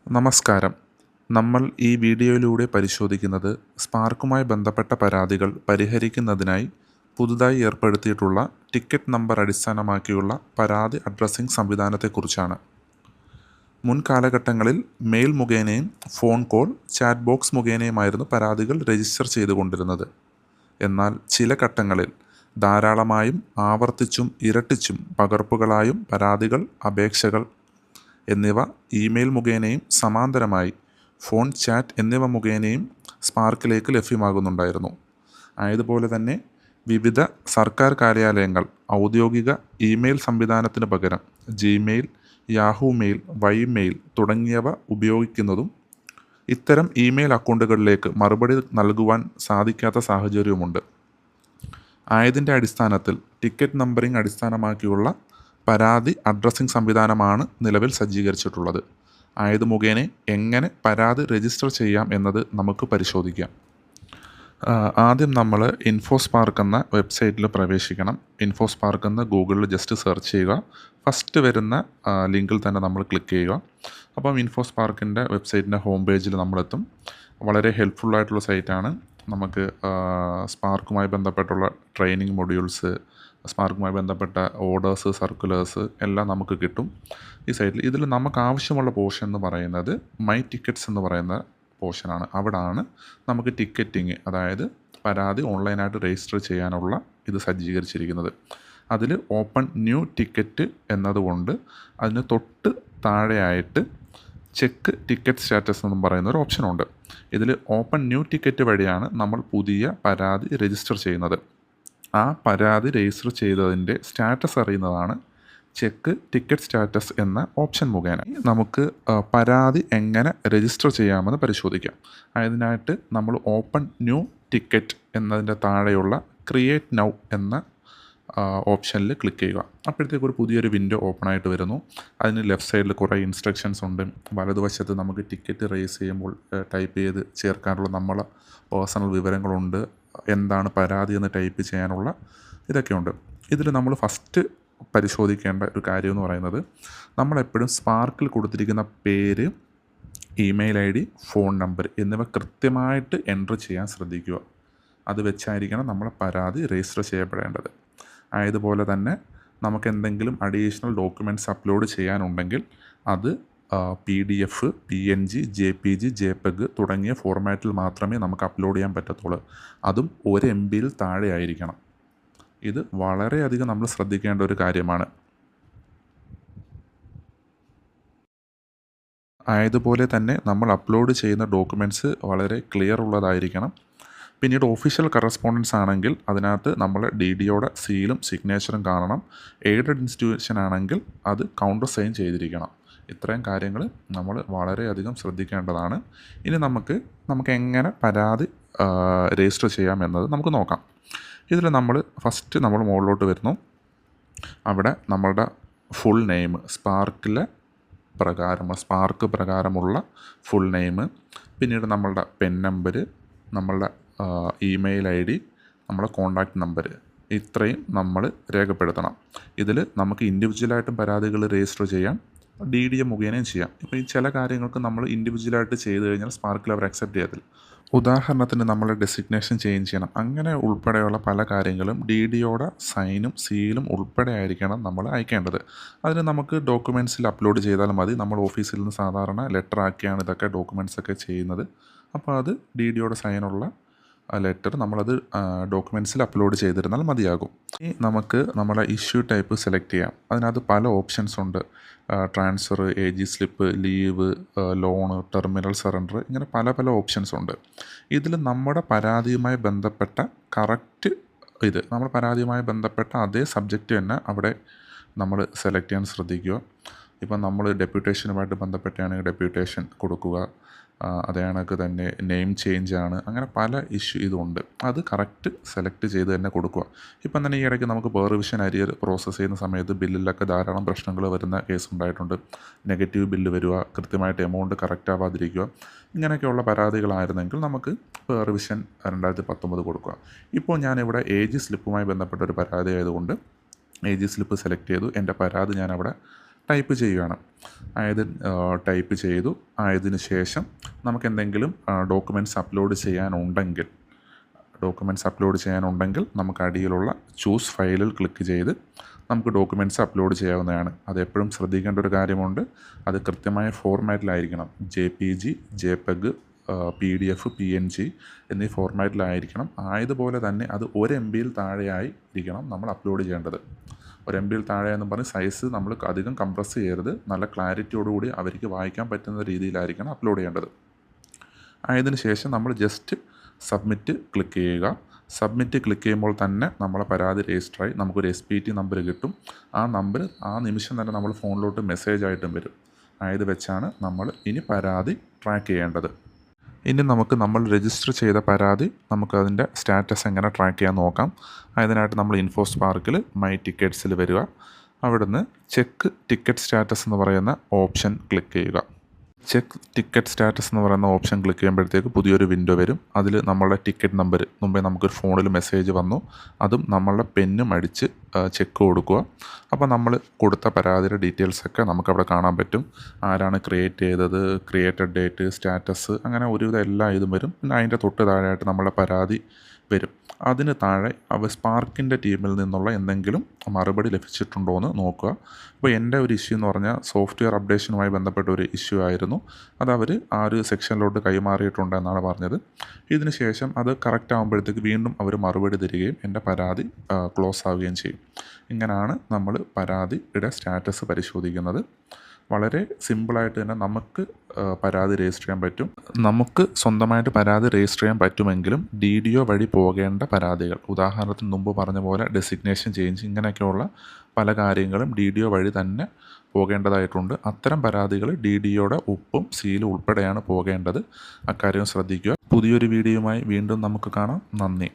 നമസ്കാരം. നമ്മൾ ഈ വീഡിയോയിലൂടെ പരിശോധിക്കുന്നത് സ്പാർക്കുമായി ബന്ധപ്പെട്ട പരാതികൾ പരിഹരിക്കുന്നതിനായി പുതുതായി ഏർപ്പെടുത്തിയിട്ടുള്ള ടിക്കറ്റ് നമ്പർ അടിസ്ഥാനമാക്കിയുള്ള പരാതി അഡ്രസ്സിംഗ് സംവിധാനത്തെക്കുറിച്ചാണ്. മുൻ കാലഘട്ടങ്ങളിൽ മെയിൽ മുഖേനയും ഫോൺ കോൾ, ചാറ്റ് ബോക്സ് മുഖേനയുമായിരുന്നു പരാതികൾ രജിസ്റ്റർ ചെയ്തുകൊണ്ടിരുന്നത്. എന്നാൽ ചില ഘട്ടങ്ങളിൽ ധാരാളമായും ആവർത്തിച്ചും ഇരട്ടിച്ചും പകർപ്പുകളായും പരാതികൾ, അപേക്ഷകൾ എന്നിവ ഇമെയിൽ മുഖേനയും സമാന്തരമായി ഫോൺ, ചാറ്റ് എന്നിവ മുഖേനയും സ്പാർക്കിലേക്ക് ലഭ്യമാകുന്നുണ്ടായിരുന്നു. ആയതുപോലെ തന്നെ വിവിധ സർക്കാർ കാര്യാലയങ്ങൾ ഔദ്യോഗിക ഇമെയിൽ സംവിധാനത്തിന് പകരം ജിമെയിൽ, യാഹൂ മെയിൽ, വൈമെയിൽ തുടങ്ങിയവ ഉപയോഗിക്കുന്നതും ഇത്തരം ഇമെയിൽ അക്കൗണ്ടുകളിലേക്ക് മറുപടി നൽകുവാൻ സാധിക്കാത്ത സാഹചര്യവുമുണ്ട്. ആയതിൻ്റെ അടിസ്ഥാനത്തിൽ ടിക്കറ്റ് നമ്പറിംഗ് അടിസ്ഥാനമാക്കിയുള്ള പരാതി അഡ്രസ്സിംഗ് സംവിധാനമാണ് നിലവിൽ സജ്ജീകരിച്ചിട്ടുള്ളത്. ആയത് മുഖേന എങ്ങനെ പരാതി രജിസ്റ്റർ ചെയ്യാം എന്നത് നമുക്ക് പരിശോധിക്കാം. ആദ്യം നമ്മൾ ഇൻഫോസ്പാർക്ക് എന്ന വെബ്സൈറ്റിൽ പ്രവേശിക്കണം. ഇൻഫോസ്പാർക്ക് എന്ന് ഗൂഗിളിൽ ജസ്റ്റ് സെർച്ച് ചെയ്യുക. ഫസ്റ്റ് വരുന്ന ലിങ്കിൽ തന്നെ നമ്മൾ ക്ലിക്ക് ചെയ്യുക. അപ്പം ഇൻഫോസ്പാർക്കിൻ്റെ വെബ്സൈറ്റിൻ്റെ ഹോം പേജിൽ നമ്മളെത്തും. വളരെ ഹെൽപ്ഫുള്ളായിട്ടുള്ള സൈറ്റാണ്. നമുക്ക് സ്പാർക്കുമായി ബന്ധപ്പെട്ടുള്ള ട്രെയിനിങ് മൊഡ്യൂൾസ്, സ്പാർക്കുമായി ബന്ധപ്പെട്ട ഓർഡേഴ്സ്, സർക്കുലേഴ്സ് എല്ലാം നമുക്ക് കിട്ടും ഈ സൈറ്റിൽ. ഇതിൽ നമുക്ക് ആവശ്യമുള്ള പോർഷൻ എന്ന് പറയുന്നത് മൈ ടിക്കറ്റ്സ് എന്ന് പറയുന്ന പോർഷനാണ്. അവിടാണ് നമുക്ക് ടിക്കറ്റിങ്, അതായത് പരാതി ഓൺലൈനായിട്ട് രജിസ്റ്റർ ചെയ്യാനുള്ള ഇത് സജ്ജീകരിച്ചിരിക്കുന്നത്. അതിൽ ഓപ്പൺ ന്യൂ ടിക്കറ്റ് എന്നതുകൊണ്ട് അതിന് തൊട്ട് താഴെയായിട്ട് ചെക്ക് ടിക്കറ്റ് സ്റ്റാറ്റസ് എന്നും പറയുന്ന ഒരു ഓപ്ഷനുണ്ട്. ഇതിൽ ഓപ്പൺ ന്യൂ ടിക്കറ്റ് വഴിയാണ് നമ്മൾ പുതിയ പരാതി രജിസ്റ്റർ ചെയ്യുന്നത്. ആ പരാതി രജിസ്റ്റർ ചെയ്തതിൻ്റെ സ്റ്റാറ്റസ് അറിയുന്നതാണ് ചെക്ക് ടിക്കറ്റ് സ്റ്റാറ്റസ് എന്ന ഓപ്ഷൻ മുഖേന. നമുക്ക് പരാതി എങ്ങനെ രജിസ്റ്റർ ചെയ്യാമെന്ന് പരിശോധിക്കാം. അതിനായിട്ട് നമ്മൾ ഓപ്പൺ ന്യൂ ടിക്കറ്റ് എന്നതിൻ്റെ താഴെയുള്ള ക്രിയേറ്റ് നൗ എന്ന ഓപ്ഷനിൽ ക്ലിക്ക് ചെയ്യുക. അപ്പോഴത്തേക്ക് ഒരു പുതിയൊരു വിൻഡോ ഓപ്പൺ ആയിട്ട് വരുന്നു. അതിന് ലെഫ്റ്റ് സൈഡിൽ കുറേ ഇൻസ്ട്രക്ഷൻസ് ഉണ്ട്. വലതുവശത്ത് നമുക്ക് ടിക്കറ്റ് രജിസ്റ്റർ ചെയ്യുമ്പോൾ ടൈപ്പ് ചെയ്ത് ചേർക്കാനുള്ള നമ്മളെ പേഴ്സണൽ വിവരങ്ങളുണ്ട്. എന്താണ് പരാതി എന്ന് ടൈപ്പ് ചെയ്യാനുള്ള ഇതൊക്കെയുണ്ട്. ഇതിൽ നമ്മൾ ഫസ്റ്റ് പരിശോധിക്കേണ്ട ഒരു കാര്യം എന്ന് പറയുന്നത്, നമ്മളെപ്പോഴും സ്പാർക്കിൽ കൊടുത്തിരിക്കുന്ന പേര്, email I D, phone number എന്നിവ കൃത്യമായിട്ട് എൻ്റർ ചെയ്യാൻ ശ്രദ്ധിക്കുക. അത് വെച്ചായിരിക്കണം നമ്മളെ പരാതി രജിസ്റ്റർ ചെയ്യപ്പെടേണ്ടത്. ആയതുപോലെ തന്നെ നമുക്ക് എന്തെങ്കിലും അഡീഷണൽ ഡോക്യുമെൻറ്റ്സ് അപ്ലോഡ് ചെയ്യാനുണ്ടെങ്കിൽ അത് PDF, PNG, JPG, JPEG തുടങ്ങിയ ഫോർമാറ്റിൽ മാത്രമേ നമുക്ക് അപ്ലോഡ് ചെയ്യാൻ പറ്റത്തുള്ളൂ. അതും 1 MB താഴെ ആയിരിക്കണം. ഇത് വളരെയധികം നമ്മൾ ശ്രദ്ധിക്കേണ്ട ഒരു കാര്യമാണ്. ആയതുപോലെ തന്നെ നമ്മൾ അപ്ലോഡ് ചെയ്യുന്ന ഡോക്യുമെൻറ്റ്സ് വളരെ ക്ലിയർ ഉള്ളതായിരിക്കണം. പിന്നീട് ഒഫീഷ്യൽ കറസ്പോണ്ടൻസ് ആണെങ്കിൽ അതിനകത്ത് നമ്മൾ DDOയുടെ സീലും സിഗ്നേച്ചറും കാണണം. എയ്ഡഡ് ഇൻസ്റ്റിറ്റ്യൂഷൻ ആണെങ്കിൽ അത് കൗണ്ടർ സൈൻ ചെയ്തിരിക്കണം. ഇത്രയും കാര്യങ്ങൾ നമ്മൾ വളരെയധികം ശ്രദ്ധിക്കേണ്ടതാണ്. ഇനി നമുക്ക് എങ്ങനെ പരാതി രജിസ്റ്റർ ചെയ്യാം എന്നത് നമുക്ക് നോക്കാം. ഇതിൽ നമ്മൾ ഫസ്റ്റ് മുകളിലോട്ട് വരുന്നു. അവിടെ നമ്മളുടെ ഫുൾ നെയിം, സ്പാർക്ക് പ്രകാരമുള്ള ഫുൾ നെയിം, പിന്നീട് നമ്മളുടെ പെൻ നമ്പർ, നമ്മളുടെ ഇമെയിൽ ഐ ഡി, നമ്മളെ കോൺടാക്റ്റ് നമ്പർ, ഇത്രയും നമ്മൾ രേഖപ്പെടുത്തണം. ഇതിൽ നമുക്ക് ഇൻഡിവിജ്വലായിട്ടും പരാതികൾ രജിസ്റ്റർ ചെയ്യാം, DDA മുഖേനയും ചെയ്യാം. ഇപ്പോൾ ഈ ചില കാര്യങ്ങൾക്ക് നമ്മൾ ഇൻഡിവിജ്വലായിട്ട് ചെയ്ത് കഴിഞ്ഞാൽ സ്പാർക്കിൽ അവർ അക്സെപ്റ്റ് ചെയ്യത്തില്ല. ഉദാഹരണത്തിന് നമ്മൾ ഡെസിഗ്നേഷൻ ചേഞ്ച് ചെയ്യണം, അങ്ങനെ ഉൾപ്പെടെയുള്ള പല കാര്യങ്ങളും DDOയുടെ സൈനും സീലും ഉൾപ്പെടെ ആയിരിക്കണം നമ്മൾ അയക്കേണ്ടത്. അതിന് നമുക്ക് ഡോക്യുമെൻറ്റ്സിൽ അപ്ലോഡ് ചെയ്താൽ മതി. നമ്മൾ ഓഫീസിൽ നിന്ന് സാധാരണ ലെറ്റർ ആക്കിയാണ് ഇതൊക്കെ ഡോക്യുമെൻറ്റ്സൊക്കെ ചെയ്യുന്നത്. അപ്പോൾ അത് DDOയുടെ സൈനുള്ള ലെറ്റർ നമ്മളത് ഡോക്യുമെൻറ്റ്സിൽ അപ്ലോഡ് ചെയ്തിരുന്നാൽ മതിയാകും. ഇനി നമുക്ക് നമ്മുടെ ഇഷ്യൂ ടൈപ്പ് സെലക്ട് ചെയ്യാം. അതിനകത്ത് പല ഓപ്ഷൻസ് ഉണ്ട്. Transfer, AG slip, leave, loan, terminal surrender, ഇങ്ങനെ പല ഓപ്ഷൻസ് ഉണ്ട്. ഇതിൽ നമ്മുടെ പരാതിയുമായി ബന്ധപ്പെട്ട നമ്മുടെ പരാതിയുമായി ബന്ധപ്പെട്ട അതേ സബ്ജക്റ്റ് തന്നെ അവിടെ നമ്മൾ സെലക്ട് ചെയ്യാൻ ശ്രദ്ധിക്കുക. ഇപ്പം നമ്മൾ ഡെപ്യൂട്ടേഷനുമായിട്ട് ബന്ധപ്പെട്ടാണെങ്കിൽ ഡെപ്യൂട്ടേഷൻ കൊടുക്കുക. അതേ കണക്ക് തന്നെ നെയിം ചേഞ്ച് ആണ്, അങ്ങനെ പല ഇഷ്യൂ ഇതുണ്ട്. അത് കറക്റ്റ് സെലക്ട് ചെയ്ത് തന്നെ കൊടുക്കുക. ഇപ്പം തന്നെ ഈ ഇടയ്ക്ക് നമുക്ക് പെർവിഷൻ അരിയർ പ്രോസസ്സ് ചെയ്യുന്ന സമയത്ത് ബില്ലിലൊക്കെ ധാരാളം പ്രശ്നങ്ങൾ വരുന്ന കേസ് ഉണ്ടായിട്ടുണ്ട്. നെഗറ്റീവ് ബില്ല് വരിക, കൃത്യമായിട്ട് എമൗണ്ട് കറക്റ്റ് ആവാതിരിക്കുക, ഇങ്ങനെയൊക്കെയുള്ള പരാതികളായിരുന്നെങ്കിൽ നമുക്ക് പെർവിഷൻ 2019 കൊടുക്കുക. ഇപ്പോൾ ഞാനിവിടെ AG സ്ലിപ്പുമായി ബന്ധപ്പെട്ട ഒരു പരാതി ആയതുകൊണ്ട് AG സ്ലിപ്പ് സെലക്ട് ചെയ്തു. എൻ്റെ പരാതി ഞാനവിടെ ടൈപ്പ് ചെയ്യുകയാണ്. അതായത് ടൈപ്പ് ചെയ്തു ആയതിനു ശേഷം നമുക്ക് എന്തെങ്കിലും ഡോക്യുമെൻറ്റ്സ് അപ്ലോഡ് ചെയ്യാനുണ്ടെങ്കിൽ നമുക്ക് അടിയിലുള്ള ചൂസ് ഫയലിൽ ക്ലിക്ക് ചെയ്ത് നമുക്ക് ഡോക്യുമെൻറ്റ്സ് അപ്ലോഡ് ചെയ്യാവുന്നതാണ്. അതെപ്പോഴും ശ്രദ്ധിക്കേണ്ട ഒരു കാര്യമുണ്ട്, അത് കൃത്യമായ ഫോർമാറ്റിലായിരിക്കണം. JPG, JPEG, PDF, PNG എന്നീ ഫോർമാറ്റിലായിരിക്കണം. ആയതുപോലെ തന്നെ അത് 1 MB താഴെയായി ഇരിക്കണം നമ്മൾ അപ്ലോഡ് ചെയ്യേണ്ടത്. 1 MB താഴെ എന്ന് പറഞ്ഞ് സൈസ് നമ്മൾ അധികം കംപ്രസ് ചെയ്യരുത്. നല്ല ക്ലാരിറ്റിയോടുകൂടി അവർക്ക് വായിക്കാൻ പറ്റുന്ന രീതിയിലായിരിക്കണം അപ്ലോഡ് ചെയ്യേണ്ടത്. ആയതിനു ശേഷം നമ്മൾ ജസ്റ്റ് സബ്മിറ്റ് ക്ലിക്ക് ചെയ്യുക. സബ്മിറ്റ് ക്ലിക്ക് ചെയ്യുമ്പോൾ തന്നെ നമ്മളെ പരാതി രജിസ്റ്ററായി നമുക്കൊരു SPT നമ്പർ കിട്ടും. ആ നമ്പർ ആ നിമിഷം തന്നെ നമ്മൾ ഫോണിലോട്ട് മെസ്സേജായിട്ടും വരും. ആയത് വെച്ചാണ് നമ്മൾ ഇനി പരാതി ട്രാക്ക് ചെയ്യേണ്ടത്. ഇനി നമ്മൾ രജിസ്റ്റർ ചെയ്ത പരാതി നമുക്കതിൻ്റെ സ്റ്റാറ്റസ് എങ്ങനെ ട്രാക്ക് ചെയ്യാൻ നോക്കാം. അതിനായിട്ട് നമ്മൾ ഇൻഫോസ്പാർക്കിൽ മൈ ടിക്കറ്റ്സിൽ വരിക. അവിടുന്ന് ചെക്ക് ടിക്കറ്റ് സ്റ്റാറ്റസ് എന്ന് പറയുന്ന ഓപ്ഷൻ ക്ലിക്ക് ചെയ്യുക. ചെക്ക് ടിക്കറ്റ് സ്റ്റാറ്റസ് എന്ന് പറയുന്ന ഓപ്ഷൻ ക്ലിക്ക് ചെയ്യുമ്പോഴത്തേക്ക് പുതിയൊരു വിൻഡോ വരും. അതിൽ നമ്മളുടെ ടിക്കറ്റ് നമ്പർ മുമ്പേ നമുക്കൊരു ഫോണിൽ മെസ്സേജ് വന്നു, അതും നമ്മളുടെ പെന്നും അടിച്ച് ചെക്ക് കൊടുക്കുക. അപ്പോൾ നമ്മൾ കൊടുത്ത പരാതിയുടെ ഡീറ്റെയിൽസൊക്കെ നമുക്കവിടെ കാണാൻ പറ്റും. ആരാണ് ക്രിയേറ്റ് ചെയ്തത്, ക്രിയേറ്റഡ് ഡേറ്റ്, സ്റ്റാറ്റസ്, അങ്ങനെ ഒരുവിധം എല്ലാ ഇതും വരും. പിന്നെ അതിൻ്റെ തൊട്ട് താഴെയായിട്ട് നമ്മളുടെ പരാതി വരും. അതിന് താഴെ സ്പാർക്കിൻ്റെ ടീമിൽ നിന്നുള്ള എന്തെങ്കിലും മറുപടി ലഭിച്ചിട്ടുണ്ടോ എന്ന് നോക്കുക. അപ്പോൾ എൻ്റെ ഒരു ഇഷ്യൂ എന്ന് പറഞ്ഞാൽ സോഫ്റ്റ്വെയർ അപ്ഡേഷനുമായി ബന്ധപ്പെട്ട ഒരു ഇഷ്യൂ ആയിരുന്നു. അതവർ ആ ഒരു സെക്ഷനിലോട്ട് കൈമാറിയിട്ടുണ്ട് എന്നാണ് പറഞ്ഞത്. ഇതിന് ശേഷം അത് കറക്റ്റ് ആകുമ്പോഴത്തേക്ക് വീണ്ടും അവർ മറുപടി തരികയും എൻ്റെ പരാതി ക്ലോസ് ആവുകയും ചെയ്യും. ഇങ്ങനെയാണ് നമ്മൾ പരാതിയുടെ സ്റ്റാറ്റസ് പരിശോധിക്കുന്നത്. വളരെ സിമ്പിളായിട്ട് തന്നെ നമുക്ക് പരാതി രജിസ്റ്റർ ചെയ്യാൻ പറ്റും. നമുക്ക് സ്വന്തമായിട്ട് പരാതി രജിസ്റ്റർ ചെയ്യാൻ പറ്റുമെങ്കിലും DDO വഴി പോകേണ്ട പരാതികൾ, ഉദാഹരണത്തിന് മുമ്പ് പറഞ്ഞ പോലെ ഡെസിഗ്നേഷൻ ചേഞ്ച്, ഇങ്ങനെയൊക്കെയുള്ള പല കാര്യങ്ങളും DDO വഴി തന്നെ പോകേണ്ടതായിട്ടുണ്ട്. അത്തരം പരാതികൾ DDOയുടെ ഉപ്പും സീലും ഉൾപ്പെടെയാണ് പോകേണ്ടത്. അക്കാര്യം ശ്രദ്ധിക്കുക. പുതിയൊരു വീഡിയോയുമായി വീണ്ടും നമുക്ക് കാണാം. നന്ദി.